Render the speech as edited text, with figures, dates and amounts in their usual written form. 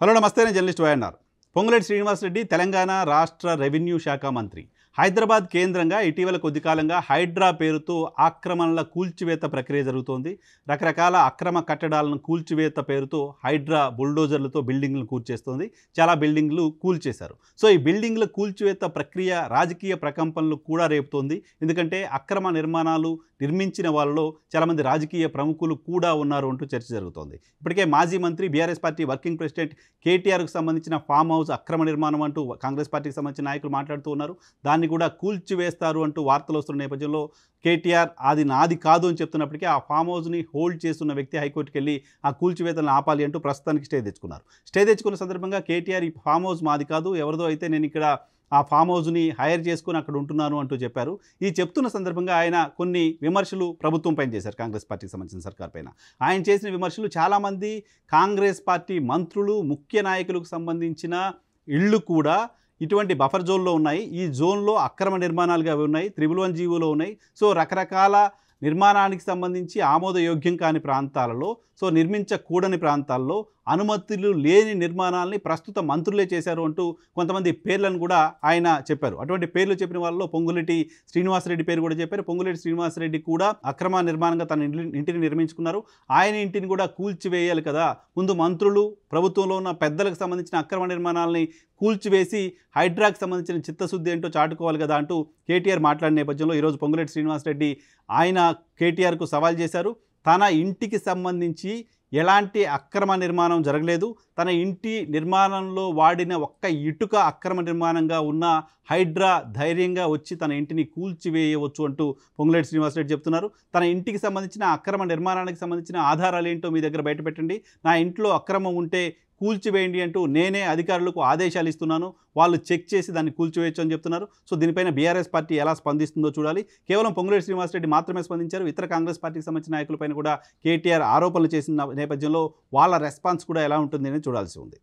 Hello నమస్తే, నేను journalist YNR. Ponguleti Srinivasa Reddy Telangana రాష్ట్ర రెవెన్యూ శాఖ మంత్రి. హైదరాబాద్ కేంద్రంగా ఇటీవల కొద్ది కాలంగా హైడ్రా పేరుతో ఆక్రమణల కూల్చివేత ప్రక్రియ జరుగుతోంది. రకరకాల అక్రమ కట్టడాలను కూల్చివేత పేరుతో హైడ్రా బుల్డోజర్లతో బిల్డింగ్లను కూల్చేస్తోంది. చాలా బిల్డింగ్లు కూల్చేశారు. సో ఈ బిల్డింగ్ల కూల్చివేత ప్రక్రియ రాజకీయ ప్రకంపనలు కూడా రేపుతోంది. ఎందుకంటే అక్రమ నిర్మాణాలు నిర్మించిన వాళ్ళలో చాలామంది రాజకీయ ప్రముఖులు కూడా ఉన్నారు అంటూ చర్చ జరుగుతోంది. ఇప్పటికే మాజీ మంత్రి బీఆర్ఎస్ పార్టీ వర్కింగ్ ప్రెసిడెంట్ కేటీఆర్కు సంబంధించిన ఫామ్ హౌస్ అక్రమ నిర్మాణం అంటూ కాంగ్రెస్ పార్టీకి సంబంధించిన నాయకులు మాట్లాడుతూ ఉన్నారు. దాన్ని కూడా కూల్చివేస్తారు అంటూ వార్తలు వస్తున్న నేపథ్యంలో కేటీఆర్ అది నాది కాదు అని చెప్తున్నప్పటికీ ఆ ఫామ్ హౌస్ని హోల్డ్ చేస్తున్న వ్యక్తి హైకోర్టుకి వెళ్ళి ఆ కూల్చివేతలను ఆపాలి అంటూ ప్రస్తుతానికి స్టే తెచ్చుకున్నారు. స్టే తెచ్చుకున్న సందర్భంగా కేటీఆర్ ఈ ఫామ్ హౌస్ మాది కాదు, ఎవరిదో అయితే నేను ఇక్కడ ఆ ఫామ్ హౌస్ని హైర్ చేసుకుని అక్కడ ఉంటున్నాను అంటూ చెప్పారు. ఈ చెప్తున్న సందర్భంగా ఆయన కొన్ని విమర్శలు ప్రభుత్వం పైన చేశారు, కాంగ్రెస్ పార్టీకి సంబంధించిన సర్కార్ పైన. ఆయన చేసిన విమర్శలు చాలామంది కాంగ్రెస్ పార్టీ మంత్రులు, ముఖ్య నాయకులకు సంబంధించిన ఇళ్ళు కూడా ఇటువంటి బఫర్ జోన్లో ఉన్నాయి. ఈ జోన్లో అక్రమ నిర్మాణాలుగా ఉన్నాయి, 111 జీవోలో ఉన్నాయి. సో రకరకాల నిర్మాణానికి సంబంధించి ఆమోదయోగ్యం కాని ప్రాంతాలలో, సో నిర్మించకూడని ప్రాంతాల్లో అనుమతులు లేని నిర్మాణాలని ప్రస్తుత మంత్రులే చేశారు అంటూ కొంతమంది పేర్లను కూడా ఆయన చెప్పారు. అటువంటి పేర్లు చెప్పిన వాళ్ళలో పొంగులేటి శ్రీనివాసరెడ్డి పేరు కూడా చెప్పారు. పొంగులేటి శ్రీనివాసరెడ్డి కూడా అక్రమ నిర్మాణంగా తన ఇంటిని నిర్మించుకున్నారు. ఆయన ఇంటిని కూడా కూల్చివేయాలి కదా, ముందు మంత్రులు, ప్రభుత్వంలో ఉన్న పెద్దలకు సంబంధించిన అక్రమ నిర్మాణాలని కూల్చివేసి హైడ్రాకి సంబంధించిన చిత్తశుద్ధి ఏంటో చాటుకోవాలి కదా అంటూ కేటీఆర్ మాట్లాడిన నేపథ్యంలో ఈరోజు పొంగులేటి శ్రీనివాసరెడ్డి ఆయన కేటీఆర్కు సవాల్ చేశారు. తన ఇంటికి సంబంధించి ఎలాంటి అక్రమ నిర్మాణం జరగలేదు, తన ఇంటి నిర్మాణంలో వాడిన ఒక్క ఇటుక అక్రమ నిర్మాణంగా ఉన్న హైడ్రా ధైర్యంగా వచ్చి తన ఇంటిని కూల్చివేయవచ్చు అంటూ పొంగులేటి శ్రీనివాసరెడ్డి చెప్తున్నారు. తన ఇంటికి సంబంధించిన అక్రమ నిర్మాణానికి సంబంధించిన ఆధారాలు ఏంటో మీ దగ్గర బయటపెట్టండి, నా ఇంట్లో అక్రమం ఉంటే కూల్చివేయండి అంటూ నేనే అధికారులకు ఆదేశాలు ఇస్తున్నాను, వాళ్ళు చెక్ చేసి దాన్ని కూల్చివేయచ్చు అని చెప్తున్నారు. సో దీనిపైన బీఆర్ఎస్ పార్టీ ఎలా స్పందిస్తుందో చూడాలి. కేవలం పొంగులేటి శ్రీనివాసరెడ్డి మాత్రమే స్పందించారు. ఇతర కాంగ్రెస్ పార్టీకి సంబంధించిన నాయకులపైన కూడా కేటీఆర్ ఆరోపణలు చేసిన నేపథ్యంలో వాళ్ళ రెస్పాన్స్ కూడా ఎలా ఉంటుంది అనేది చూడాల్సి ఉంది.